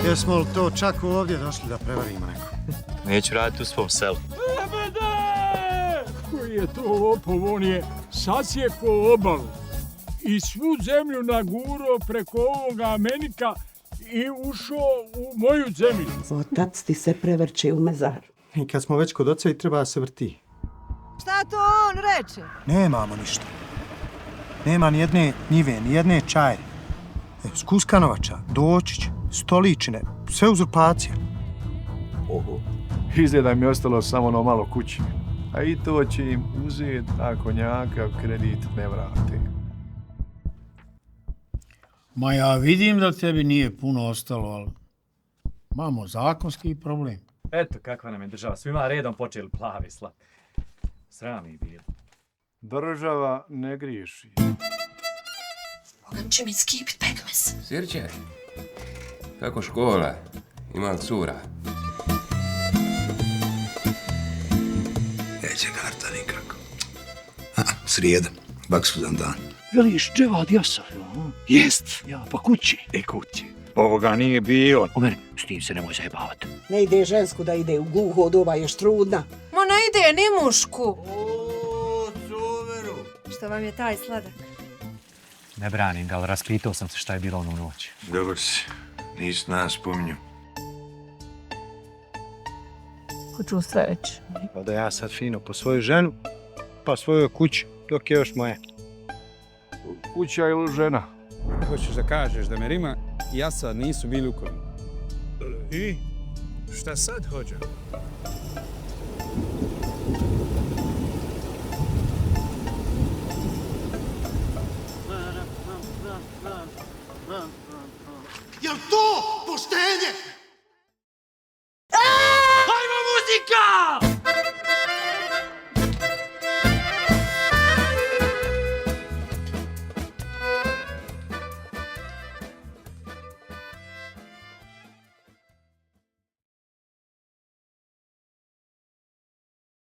Jesmo li to čak ovdje došli da prevarimo neko? Neću raditi u svom selu. Lebede! Koji je to lopov, on je sasjeko obalu i svu zemlju naguro preko ovoga Amenika i ušao u moju zemlju. Otac ti se prevrće u mezaru. I kad smo već kod oca i treba da se vrti. Šta to on reče? Nemamo ništa. Nema ni jedne njive, ni jedne čaje. Skuskanovača, Dočić, Stoličine, sve uzurpacije. Oho. Izgleda mi je ostalo samo ono malo kući. A i to će im uzeti ako njakav kredit ne vrate. Ma ja vidim da tebi nije puno ostalo, ali imamo zakonski problem. Eto kakva nam je država. Svima redom počeli plavi slati. Sram ih bilo. Država ne griješi. Mogam će mi skipit pekmez. Sirće, kako škola? Ima li cura? Neće karta nikako. Srijeda, baksudan dan. Veliš dževad jasar, jest. Ja, pa kući. Kući. Ovoga nije bio. Omer, s tim se nemoj zajebavati. Ne ide žensku da ide u gluho, doba još trudna. Ma ne ide ni mušku. O, cuveru! Što vam je taj sladak? Ne branim ga, ali raspitao sam se šta je bilo onu noć. Dobro si, nisi nas spominju. Ko čustva već? Pa da ja sad fino po svoju ženu, pa svojoj kući, dok je još moja. Kuća ili žena? Hoćeš da kažeš da Merima i Asad nisu bili u kolima? I? Šta sad hođa? Jel to poštenje? Hajmo muzika!